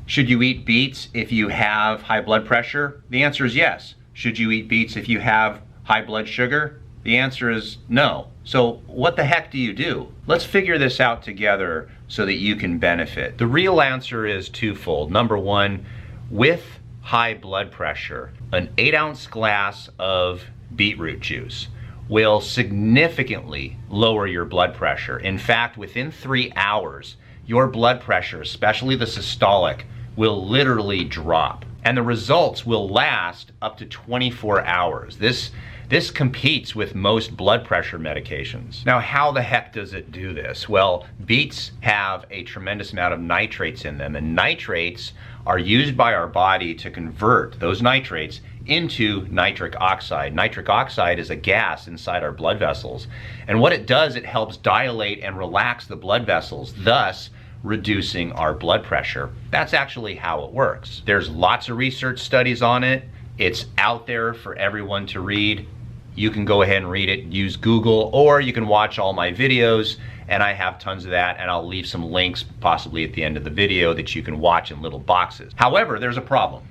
Should you eat beets if you have high blood pressure? The answer is yes. Should you eat beets if you have high blood sugar? The answer is no. So what the heck do you do? Let's figure this out together so that you can benefit. The real answer is twofold. Number one, with high blood pressure, an 8-ounce glass of beetroot juice will significantly lower your blood pressure. In fact, within 3 hours, your blood pressure, especially the systolic, will literally drop. And the results will last up to 24 hours. This competes with most blood pressure medications. Now, how the heck does it do this? Well, beets have a tremendous amount of nitrates in them, and nitrates are used by our body to convert those nitrates into nitric oxide. Nitric oxide is a gas inside our blood vessels. And what it does, it helps dilate and relax the blood vessels, thus reducing our blood pressure. That's actually how it works. There's lots of research studies on it. It's out there for everyone to read. You can go ahead and read it, use Google, or you can watch all my videos, and I have tons of that, and I'll leave some links possibly at the end of the video that you can watch in little boxes. However, there's a problem.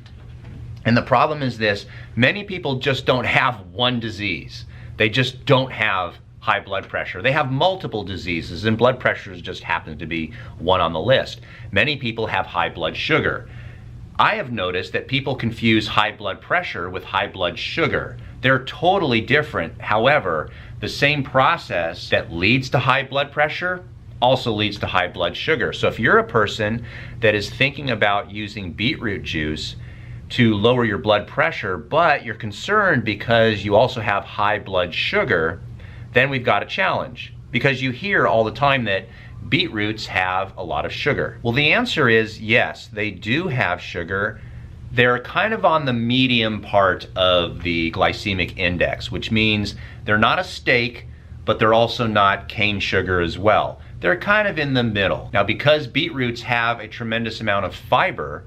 And the problem is this: many people just don't have one disease. They just don't have high blood pressure. They have multiple diseases, and blood pressure just happens to be one on the list. Many people have high blood sugar. I have noticed that people confuse high blood pressure with high blood sugar. They're totally different. However, the same process that leads to high blood pressure also leads to high blood sugar. So if you're a person that is thinking about using beetroot juice to lower your blood pressure, but you're concerned because you also have high blood sugar, then we've got a challenge, because you hear all the time that beetroots have a lot of sugar. Well, the answer is yes, they do have sugar. They're kind of on the medium part of the glycemic index, which means they're not a steak, but they're also not cane sugar as well. They're kind of in the middle. Now, because beetroots have a tremendous amount of fiber,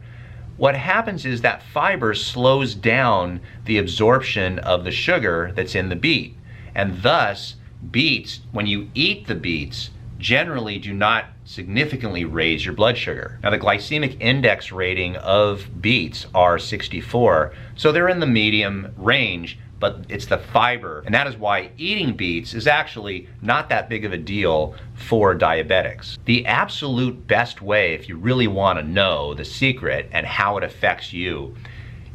what happens is that fiber slows down the absorption of the sugar that's in the beet. And thus, beets, when you eat the beets, generally do not significantly raise your blood sugar. Now, the glycemic index rating of beets are 64, so they're in the medium range, but it's the fiber. And that is why eating beets is actually not that big of a deal for diabetics. The absolute best way, if you really want to know the secret and how it affects you,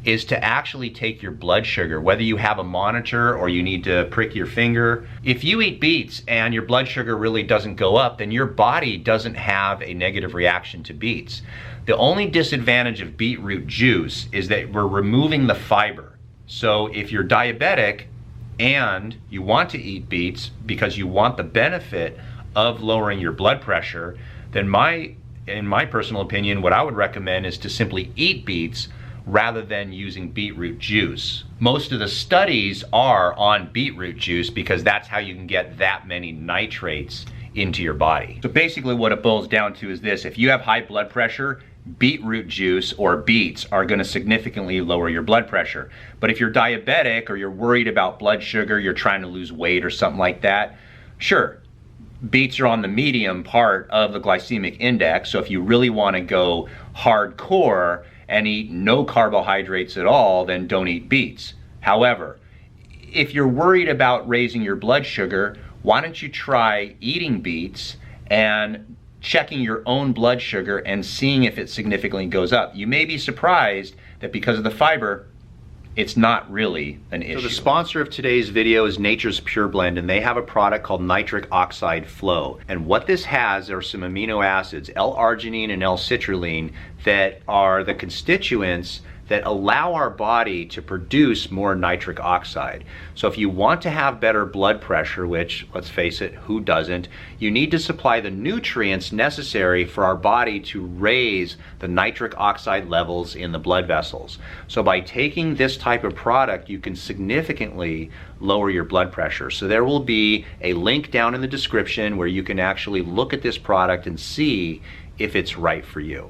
is to actually take your blood sugar, whether you have a monitor or you need to prick your finger. If you eat beets and your blood sugar really doesn't go up, then your body doesn't have a negative reaction to beets. The only disadvantage of beetroot juice is that we're removing the fiber. So if you're diabetic and you want to eat beets because you want the benefit of lowering your blood pressure, then in my personal opinion, what I would recommend is to simply eat beets rather than using beetroot juice. Most of the studies are on beetroot juice because that's how you can get that many nitrates into your body. So basically what it boils down to is this: if you have high blood pressure, beetroot juice or beets are going to significantly lower your blood pressure. But if you're diabetic or you're worried about blood sugar, you're trying to lose weight or something like that, sure, beets are on the medium part of the glycemic index. So if you really want to go hardcore and eat no carbohydrates at all, then don't eat beets. However, if you're worried about raising your blood sugar, why don't you try eating beets and checking your own blood sugar and seeing if it significantly goes up. You may be surprised that because of the fiber, it's not really an issue. So the sponsor of today's video is Nature's Pure Blend, and they have a product called Nitric Oxide Flow. And what this has are some amino acids, L-arginine and L-citrulline, that are the constituents that allow our body to produce more nitric oxide. So if you want to have better blood pressure, which, let's face it, who doesn't, you need to supply the nutrients necessary for our body to raise the nitric oxide levels in the blood vessels. So by taking this type of product, you can significantly lower your blood pressure. So there will be a link down in the description where you can actually look at this product and see if it's right for you.